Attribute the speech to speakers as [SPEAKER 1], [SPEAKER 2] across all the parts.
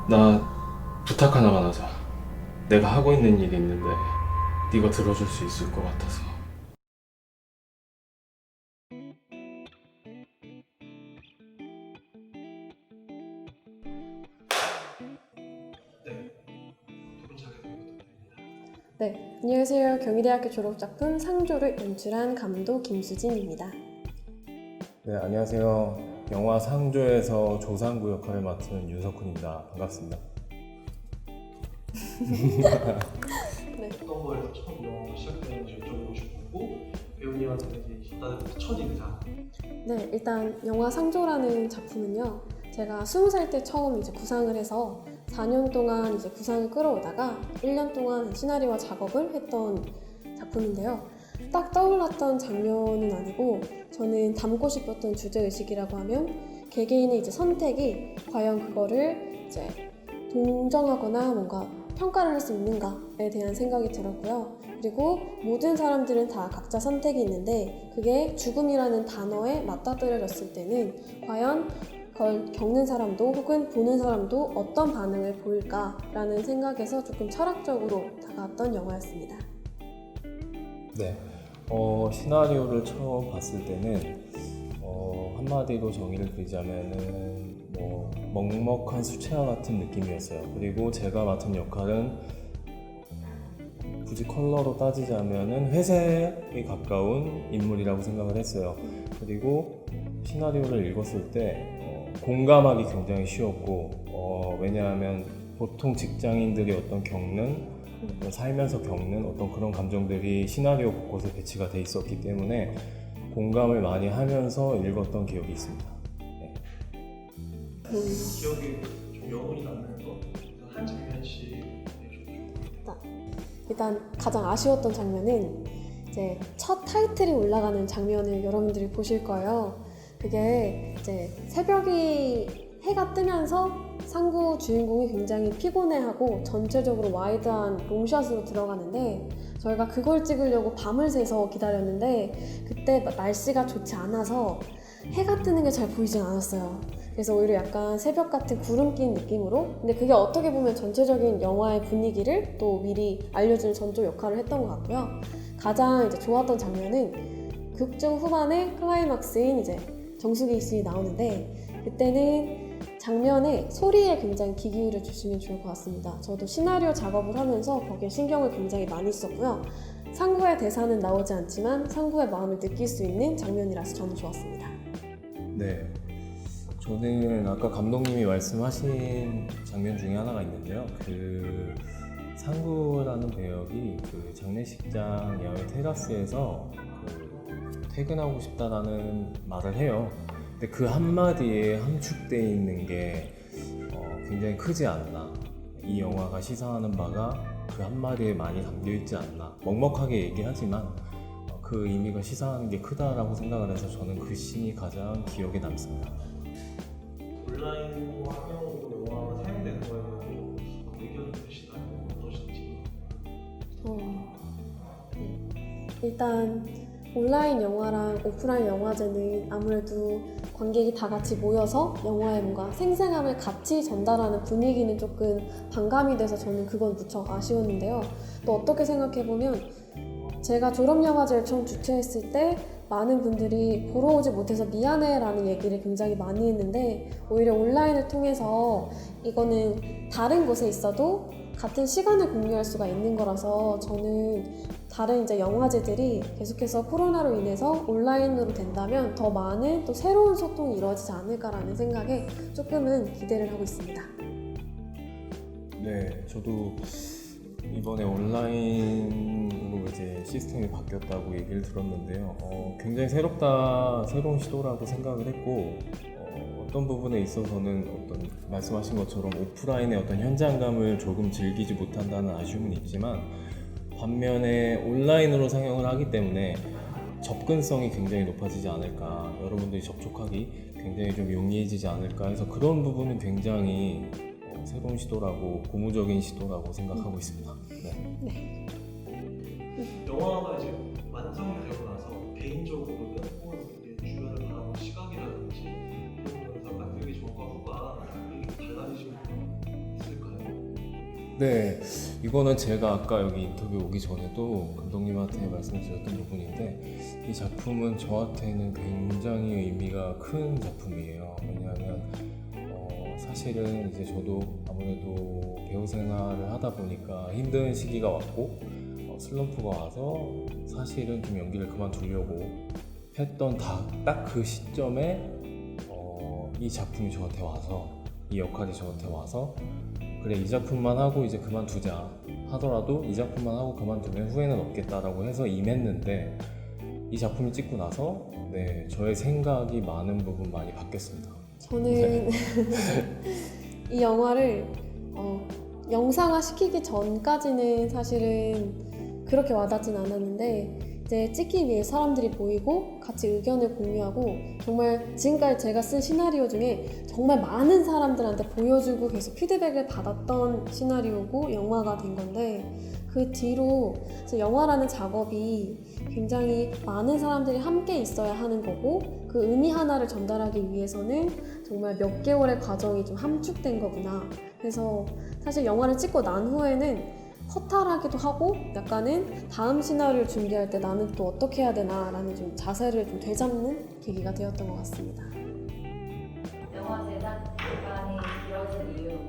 [SPEAKER 1] 나 부탁 하나만 하자. 내가 하고 있는 일이 있는데 네가 들어줄 수 있을 것 같아서.
[SPEAKER 2] 네, 안녕하세요. 경희대학교 졸업작품 상조를 연출한 감독 김수진입니다.
[SPEAKER 3] 네, 안녕하세요. 영화 상조에서 조상구 역할을 맡은 윤석훈입니다. 반갑습니다.
[SPEAKER 4] 어떤 거에서 처음 영화가 시작되는지 여쭤보고 싶고 배우님한테 이제 다들 첫 인상.
[SPEAKER 2] 네, 일단 영화 상조라는 작품은요. 제가 20살 때 처음 이제 구상을 해서 4년 동안 이제 구상을 끌어오다가 1년 동안 시나리오와 작업을 했던 작품인데요. 딱 떠올랐던 장면은 아니고 저는 담고 싶었던 주제의식이라고 하면 개개인의 이제 선택이 과연 그거를 이제 동정하거나 뭔가 평가를 할 수 있는가에 대한 생각이 들었고요. 그리고 모든 사람들은 다 각자 선택이 있는데 그게 죽음이라는 단어에 맞닥뜨려졌을 때는 과연 그걸 겪는 사람도 혹은 보는 사람도 어떤 반응을 보일까라는 생각에서 조금 철학적으로 다가왔던 영화였습니다.
[SPEAKER 3] 네, 시나리오를 처음 봤을 때는 한마디로 정의를 드리자면은 먹먹한 수채화 같은 느낌이었어요. 그리고 제가 맡은 역할은 굳이 컬러로 따지자면은 회색에 가까운 인물이라고 생각을 했어요. 그리고 시나리오를 읽었을 때 공감하기 굉장히 쉬웠고 왜냐하면 보통 직장인들이 살면서 겪는 어떤 그런 감정들이 시나리오 곳곳에 배치가 돼 있었기 때문에 공감을 많이 하면서 읽었던 기억이 있습니다. 네.
[SPEAKER 4] 기억에 좀 여운이 남는 거 한 장면씩
[SPEAKER 2] 일단 가장 아쉬웠던 장면은 이제 첫 타이틀이 올라가는 장면을 여러분들이 보실 거예요. 그게 이제 해가 뜨면서 상구 주인공이 굉장히 피곤해하고 전체적으로 와이드한 롱샷으로 들어가는데 저희가 그걸 찍으려고 밤을 새서 기다렸는데 그때 날씨가 좋지 않아서 해가 뜨는 게 잘 보이진 않았어요. 그래서 오히려 약간 새벽 같은 구름 낀 느낌으로, 근데 그게 어떻게 보면 전체적인 영화의 분위기를 또 미리 알려주는 전조 역할을 했던 것 같고요. 가장 이제 좋았던 장면은 극중 후반의 클라이막스인 이제 정수기 씬이 나오는데 그때는 장면에 소리에 굉장히 귀 기울여 주시면 좋을 것 같습니다. 저도 시나리오 작업을 하면서 거기에 신경을 굉장히 많이 썼고요. 상구의 대사는 나오지 않지만 상구의 마음을 느낄 수 있는 장면이라서 저는 좋았습니다.
[SPEAKER 3] 네, 저는 아까 감독님이 말씀하신 장면 중에 하나가 있는데요. 그 상구라는 배역이 그 장례식장 야외 테라스에서 퇴근하고 싶다라는 말을 해요. 근데 그 한마디에 함축되어 있는 게 굉장히 크지 않나. 이 영화가 시사하는 바가 그 한마디에 많이 담겨있지 않나. 먹먹하게 얘기하지만 그 의미가 시사하는 게 크다라고 생각을 해서 저는 그 씬이 가장 기억에 남습니다.
[SPEAKER 4] 온라인 환경으로 영화가 사용되는 거에 대한 의견 있으시나요? 어떠신지?
[SPEAKER 2] 일단 온라인 영화랑 오프라인 영화제는 아무래도 관객이 다 같이 모여서 영화의 뭔가 생생함을 같이 전달하는 분위기는 조금 반감이 돼서 저는 그건 무척 아쉬웠는데요. 또 어떻게 생각해보면 제가 졸업영화제를 처음 주최했을 때 많은 분들이 보러 오지 못해서 미안해 라는 얘기를 굉장히 많이 했는데 오히려 온라인을 통해서 이거는 다른 곳에 있어도 같은 시간을 공유할 수가 있는 거라서 저는 다른 이제 영화제들이 계속해서 코로나로 인해서 온라인으로 된다면 더 많은 또 새로운 소통이 이루어지지 않을까라는 생각에 조금은 기대를 하고 있습니다.
[SPEAKER 3] 네, 저도 이번에 온라인으로 이제 시스템이 바뀌었다고 얘기를 들었는데요. 굉장히 새로운 시도라고 생각을 했고, 어떤 부분에 있어서는 어떤 말씀하신 것처럼 오프라인의 어떤 현장감을 조금 즐기지 못한다는 아쉬움은 있지만, 반면에 온라인으로 상영을 하기 때문에 접근성이 굉장히 높아지지 않을까, 여러분들이 접촉하기 굉장히 좀 용이해지지 않을까 해서 그런 부분은 굉장히 새로운 시도라고, 고무적인 시도라고 생각하고 있습니다. 네.
[SPEAKER 4] 영화가 이제 완성이 되고 나서 개인적으로는 혹은 이제 주변을 바라보는 시각이라든지 이런 부분에서 만들기 전과 후가 되게 달라지시는 것
[SPEAKER 3] 네, 이거는 제가 아까 여기 인터뷰 오기 전에도 감독님한테 말씀드렸던 부분인데 이 작품은 저한테는 굉장히 의미가 큰 작품이에요. 왜냐하면 사실은 이제 저도 아무래도 배우 생활을 하다 보니까 힘든 시기가 왔고 슬럼프가 와서 사실은 좀 연기를 그만두려고 했던 딱 그 시점에 이 작품이 저한테 와서 이 역할이 저한테 와서 그래 이 작품만 하고 이제 그만두자 하더라도 이 작품만 하고 그만두면 후회는 없겠다라고 해서 임했는데 이 작품을 찍고 나서 네, 저의 생각이 많은 부분 많이 바뀌었습니다.
[SPEAKER 2] 저는 이 영화를 영상화 시키기 전까지는 사실은 그렇게 와닿진 않았는데 이제 찍기 위해 사람들이 모이고 같이 의견을 공유하고 정말 지금까지 제가 쓴 시나리오 중에 정말 많은 사람들한테 보여주고 계속 피드백을 받았던 시나리오고 영화가 된 건데 그 뒤로 영화라는 작업이 굉장히 많은 사람들이 함께 있어야 하는 거고 그 의미 하나를 전달하기 위해서는 정말 몇 개월의 과정이 좀 함축된 거구나. 그래서 사실 영화를 찍고 난 후에는 허탈하기도 하고 약간은 다음 시나리오를 준비할 때 나는 또 어떻게 해야 되나라는 좀 자세를 좀 되잡는 계기가 되었던 것 같습니다.
[SPEAKER 5] 영화 제작 기간이 길어진 이유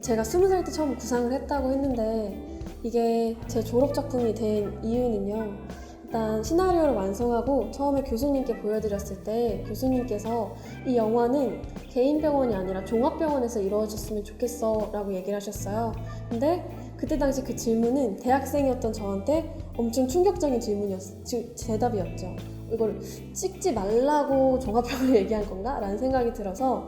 [SPEAKER 2] 제가 20살 때 처음 구상을 했다고 했는데 이게 제 졸업 작품이 된 이유는요. 일단 시나리오를 완성하고 처음에 교수님께 보여드렸을 때 교수님께서 이 영화는 개인 병원이 아니라 종합병원에서 이루어졌으면 좋겠어 라고 얘기를 하셨어요. 근데 그때 당시 그 질문은 대학생이었던 저한테 엄청 충격적인 대답이었죠. 이걸 찍지 말라고 종합병원을 얘기한 건가? 라는 생각이 들어서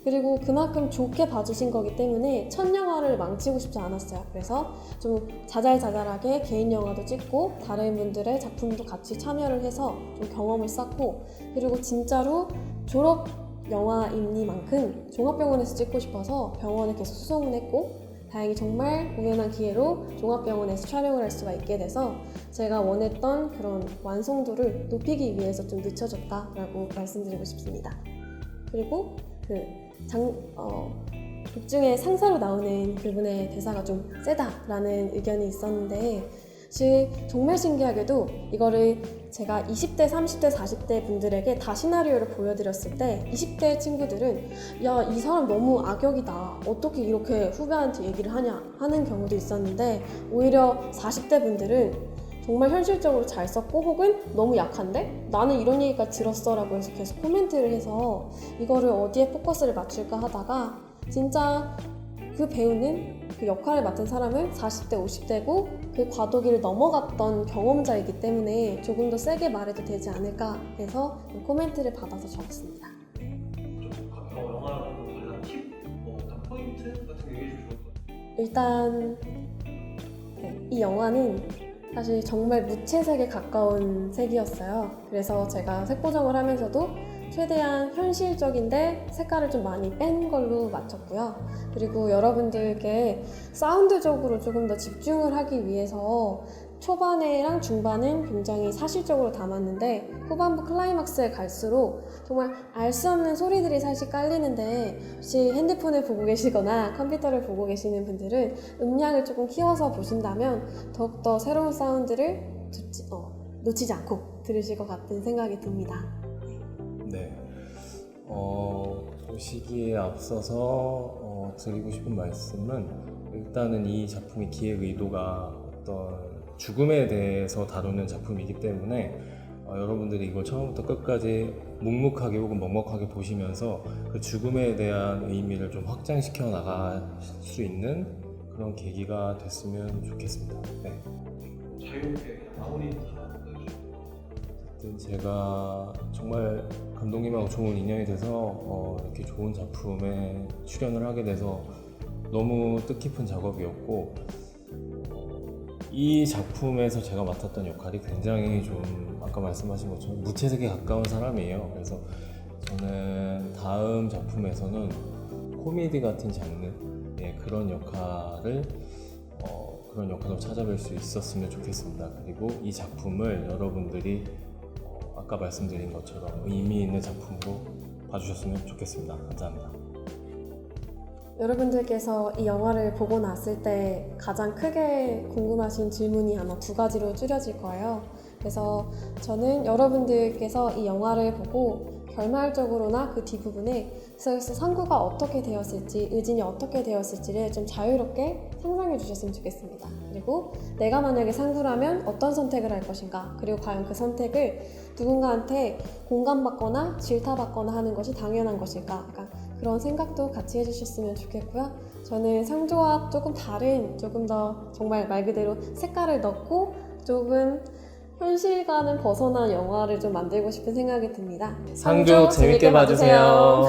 [SPEAKER 2] 그리고 그만큼 좋게 봐주신 거기 때문에 첫 영화를 망치고 싶지 않았어요. 그래서 좀 자잘자잘하게 개인 영화도 찍고 다른 분들의 작품도 같이 참여를 해서 좀 경험을 쌓고 그리고 진짜로 졸업 영화이니만큼 종합병원에서 찍고 싶어서 병원에 계속 수소문 했고 다행히 정말 우연한 기회로 종합병원에서 촬영을 할 수가 있게 돼서 제가 원했던 그런 완성도를 높이기 위해서 좀 늦춰졌다라고 말씀드리고 싶습니다. 그리고 극 중에 상사로 나오는 그분의 대사가 좀 세다라는 의견이 있었는데 사실 정말 신기하게도 이거를 제가 20대, 30대, 40대 분들에게 다 시나리오를 보여드렸을 때 20대 친구들은 야, 이 사람 너무 악역이다. 어떻게 이렇게 후배한테 얘기를 하냐 하는 경우도 있었는데 오히려 40대 분들은 정말 현실적으로 잘 썼고 혹은 너무 약한데? 나는 이런 얘기까지 들었어 라고 해서 계속 코멘트를 해서 이거를 어디에 포커스를 맞출까 하다가 진짜 그 배우는 그 역할을 맡은 사람은 40대, 50대고 그 과도기를 넘어갔던 경험자이기 때문에 조금 더 세게 말해도 되지 않을까 해서 코멘트를 받아서 적었습니다.
[SPEAKER 4] 좀 영화랑 관련 팁, 어떤 포인트 같은 거 얘기해 주시면 좋을 것 같아요.
[SPEAKER 2] 일단 이 영화는 사실 정말 무채색에 가까운 색이었어요. 그래서 제가 색보정을 하면서도 최대한 현실적인데 색깔을 좀 많이 뺀 걸로 맞췄고요. 그리고 여러분들께 사운드적으로 조금 더 집중을 하기 위해서 초반에랑 중반은 굉장히 사실적으로 담았는데 후반부 클라이막스에 갈수록 정말 알 수 없는 소리들이 사실 깔리는데 혹시 핸드폰을 보고 계시거나 컴퓨터를 보고 계시는 분들은 음량을 조금 키워서 보신다면 더욱더 새로운 사운드를 놓치지 않고 들으실 것 같은 생각이 듭니다.
[SPEAKER 3] 네. 보시기에 앞서서 드리고 싶은 말씀은 일단은 이 작품의 기획 의도가 어떤 죽음에 대해서 다루는 작품이기 때문에 여러분들이 이걸 처음부터 끝까지 묵묵하게 혹은 먹먹하게 보시면서 그 죽음에 대한 의미를 좀 확장시켜 나갈 수 있는 그런 계기가 됐으면 좋겠습니다. 네.
[SPEAKER 4] 자유롭게 그냥 마무리 하나 보여주시면.
[SPEAKER 3] 어쨌든 제가 정말 감독님하고 좋은 인연이 돼서 이렇게 좋은 작품에 출연을 하게 돼서 너무 뜻깊은 작업이었고 이 작품에서 제가 맡았던 역할이 굉장히 좀 아까 말씀하신 것처럼 무채색에 가까운 사람이에요. 그래서 저는 다음 작품에서는 코미디 같은 장르의 그런 역할을 찾아뵐 수 있었으면 좋겠습니다. 그리고 이 작품을 여러분들이 아까 말씀드린 것처럼 의미 있는 작품으로 봐주셨으면 좋겠습니다. 감사합니다.
[SPEAKER 2] 여러분들께서 이 영화를 보고 났을 때 가장 크게 궁금하신 질문이 아마 두 가지로 줄여질 거예요. 그래서 저는 여러분들께서 이 영화를 보고 결말적으로나 그 뒷부분에 그래서 상구가 어떻게 되었을지, 의진이 어떻게 되었을지를 좀 자유롭게 상상해 주셨으면 좋겠습니다. 그리고 내가 만약에 상구라면 어떤 선택을 할 것인가, 그리고 과연 그 선택을 누군가한테 공감받거나 질타받거나 하는 것이 당연한 것일까, 약간 그런 생각도 같이 해주셨으면 좋겠고요. 저는 상조와 조금 다른, 조금 더 정말 말 그대로 색깔을 넣고 조금 현실과는 벗어난 영화를 좀 만들고 싶은 생각이 듭니다.
[SPEAKER 3] 상조 재밌게 봐주세요.